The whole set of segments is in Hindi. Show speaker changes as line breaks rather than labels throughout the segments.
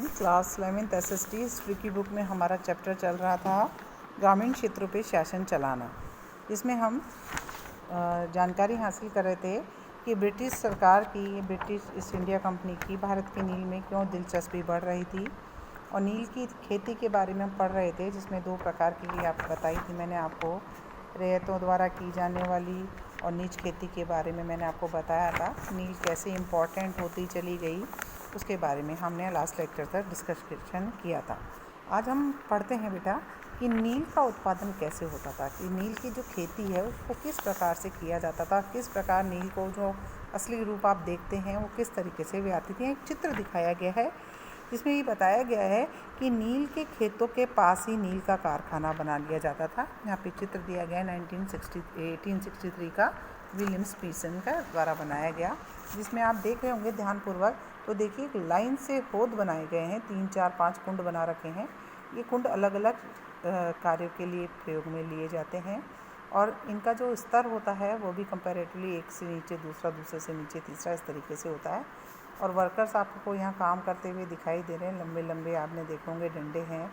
क्लास 11th SST हिस्ट्री की बुक में हमारा चैप्टर चल रहा था ग्रामीण क्षेत्रों पे शासन चलाना। इसमें हम जानकारी हासिल कर रहे थे कि ब्रिटिश सरकार की, ब्रिटिश ईस्ट इंडिया कंपनी की भारत के नील में क्यों दिलचस्पी बढ़ रही थी, और नील की खेती के बारे में हम पढ़ रहे थे, जिसमें दो प्रकार की आप बताई थी मैंने आपको। रैयतों द्वारा की जाने वाली और निज खेती के बारे में मैंने आपको बताया था। नील कैसे इम्पॉर्टेंट होती चली गई उसके बारे में हमने लास्ट लेक्चर तक डिस्कशन किया था। आज हम पढ़ते हैं बेटा कि नील का उत्पादन कैसे होता था, कि नील की जो खेती है उसको किस प्रकार से किया जाता था, किस प्रकार नील को जो असली रूप आप देखते हैं वो किस तरीके से वे आती थी। एक चित्र दिखाया गया है जिसमें ये बताया गया है कि नील के खेतों के पास ही नील का कारखाना बना लिया जाता था। यहाँ पे चित्र दिया गया है 1863 का विलियम स्पीसन का द्वारा बनाया गया, जिसमें आप देख रहे होंगे ध्यानपूर्वक। तो देखिए एक लाइन से होद बनाए गए हैं, 3 4 5 कुंड बना रखे हैं। ये कुंड अलग अलग कार्यों के लिए प्रयोग में लिए जाते हैं, और इनका जो स्तर होता है वो भी कंपैरेटिवली एक से नीचे दूसरा, दूसरे से नीचे तीसरा, इस तरीके से होता है। और वर्कर्स आपको यहाँ काम करते हुए दिखाई दे रहे हैं। लंबे लंबे आपने देखे होंगे डंडे हैं,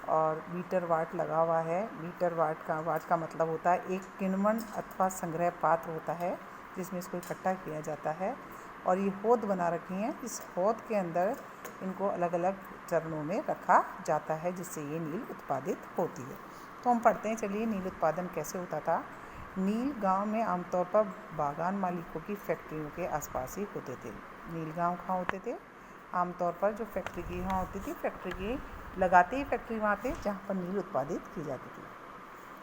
और मीटर वाट लगा हुआ है। मीटर वाट का मतलब होता है एक किण्वन अथवा संग्रह पात्र होता है जिसमें इसको इकट्ठा किया जाता है। और ये होद बना रखी हैं, इस होद के अंदर इनको अलग अलग चरणों में रखा जाता है जिससे ये नील उत्पादित होती है। तो हम पढ़ते हैं, चलिए नील उत्पादन कैसे होता था। नील गांव में आमतौर पर बागान मालिकों की फैक्ट्रियों के आसपास ही होते थे। नील गांव कहाँ होते थे? आमतौर पर जो फैक्ट्री की वहाँ होती थी, फैक्ट्री की लगाते ही फैक्ट्री वहाँ थे जहाँ पर नील उत्पादित की जाती थी।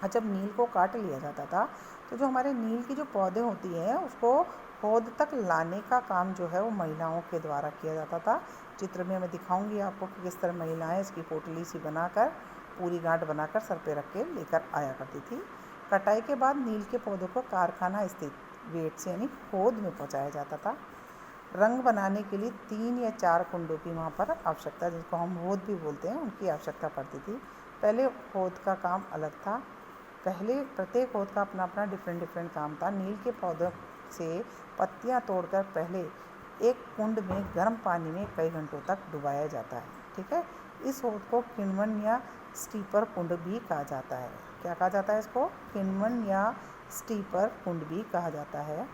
और जब नील को काट लिया जाता था तो जो हमारे नील की जो पौधे होती हैं उसको पौध तक लाने का काम जो है वो महिलाओं के द्वारा किया जाता था। चित्र में मैं दिखाऊंगी आपको कि किस तरह महिलाएं इसकी पोटली सी बनाकर, पूरी गांठ बनाकर सर पे रख के लेकर आया करती थी। कटाई के बाद नील के पौधों को कारखाना स्थित वेट से यानी होद में पहुँचाया जाता था। रंग बनाने के लिए 3 या 4 कुंडों की वहाँ पर आवश्यकता, जिसको हम होद भी बोलते हैं, उनकी आवश्यकता पड़ती थी। पहले होद का काम अलग था। पहले प्रत्येक होद का अपना अपना डिफरेंट काम था। नील के पौधों से पत्तियाँ तोड़कर पहले एक कुंड में गर्म पानी में कई घंटों तक डुबाया जाता है। ठीक है, इस होद को किण्वन या स्टीपर कुंड भी कहा जाता है। क्या कहा जाता है इसको? किण्वन या स्टीपर कुंड भी कहा जाता है।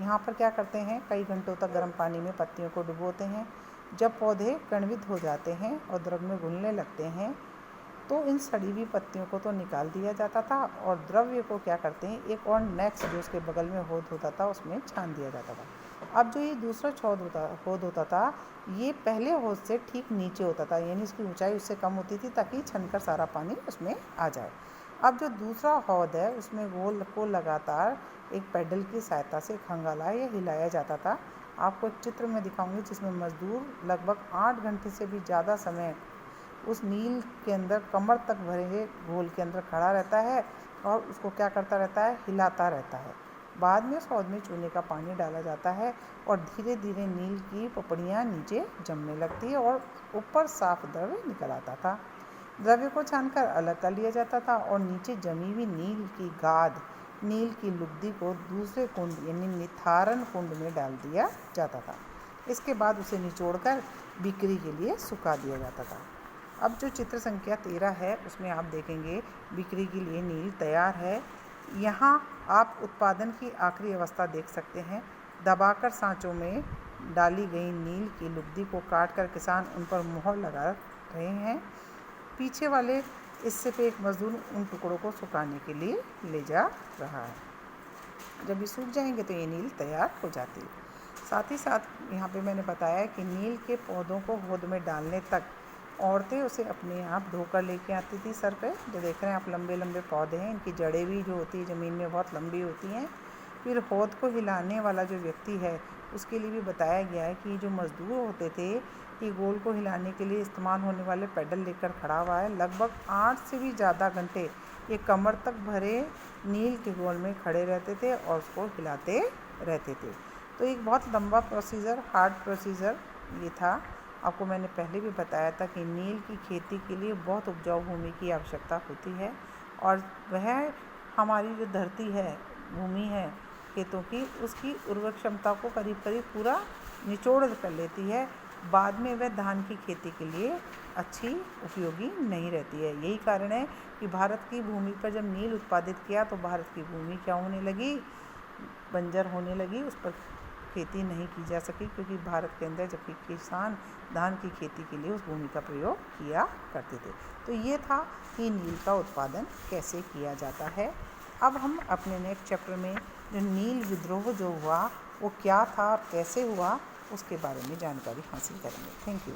यहाँ पर क्या करते हैं, कई घंटों तक गर्म पानी में पत्तियों को डुबोते हैं। जब पौधे कणवित हो जाते हैं और द्रव में घुलने लगते हैं तो इन सड़ी हुई पत्तियों को तो निकाल दिया जाता था, और द्रव्य को क्या करते हैं, एक और नेक्स्ट जो उसके बगल में होद होता था उसमें छान दिया जाता था। अब जो ये दूसरा होद होता था, ये पहले होद से ठीक नीचे होता था, यानी इसकी ऊंचाई उससे कम होती थी ताकि छनकर सारा पानी उसमें आ जाए। अब जो दूसरा होद है उसमें गोल को लगातार एक पैडल की सहायता से खंगाला या हिलाया जाता था। आपको एक चित्र में दिखाऊंगी जिसमें मजदूर लगभग 8 घंटे से भी ज़्यादा समय उस नील के अंदर कमर तक भरे घोल के अंदर खड़ा रहता है और उसको क्या करता रहता है, हिलाता रहता है। बाद में उस होद में चूने का पानी डाला जाता है और धीरे धीरे नील की पपड़ियाँ नीचे जमने लगती है और ऊपर साफ द्रव्य निकल आता था। द्रव्य को छानकर अलग कर लिया जाता था और नीचे जमी हुई नील की गाद, नील की लुगदी को दूसरे कुंड यानी निथारण कुंड में डाल दिया जाता था। इसके बाद उसे निचोड़कर बिक्री के लिए सुखा दिया जाता था। अब जो चित्र संख्या 13 है उसमें आप देखेंगे बिक्री के लिए नील तैयार है। यहाँ आप उत्पादन की आखिरी अवस्था देख सकते हैं। दबाकर सांचों में डाली गई नील की लुगदी को काटकर किसान उन पर मोहर लगा रहे हैं। पीछे वाले हिस्से पे एक मजदूर उन टुकड़ों को सुखाने के लिए ले जा रहा है। जब ये सूख जाएंगे तो ये नील तैयार हो जाती है। साथ ही साथ यहाँ पे मैंने बताया कि नील के पौधों को होद में डालने तक औरतें उसे अपने आप धोकर लेके आती थी सर पे। जो देख रहे हैं आप, लंबे लंबे पौधे हैं, इनकी जड़ें भी जो होती है ज़मीन में बहुत लंबी होती हैं। फिर होद को हिलाने वाला जो व्यक्ति है उसके लिए भी बताया गया है कि जो मजदूर होते थे कि गोल को हिलाने के लिए इस्तेमाल होने वाले पैडल लेकर खड़ा हुआ है। लगभग 8 से भी ज़्यादा घंटे ये कमर तक भरे नील के गोल में खड़े रहते थे और उसको हिलाते रहते थे। तो एक बहुत लंबा प्रोसीजर, हार्ड प्रोसीजर ये था। आपको मैंने पहले भी बताया था कि नील की खेती के लिए बहुत उपजाऊ भूमि की आवश्यकता होती है, और वह हमारी जो धरती है, भूमि है खेतों की, उसकी उर्वरक क्षमता को करीब करीब पूरा निचोड़ कर लेती है। बाद में वह धान की खेती के लिए अच्छी उपयोगी नहीं रहती है। यही कारण है कि भारत की भूमि पर जब नील उत्पादित किया तो भारत की भूमि क्या होने लगी, बंजर होने लगी, उस पर खेती नहीं की जा सकी, क्योंकि भारत के अंदर जबकि किसान धान की खेती के लिए उस भूमि का प्रयोग किया करते थे। तो ये था कि नील का उत्पादन कैसे किया जाता है। अब हम अपने नेक्स्ट चैप्टर में जो नील विद्रोह जो हुआ वो क्या था और कैसे हुआ उसके बारे में जानकारी हासिल करेंगे। Thank you.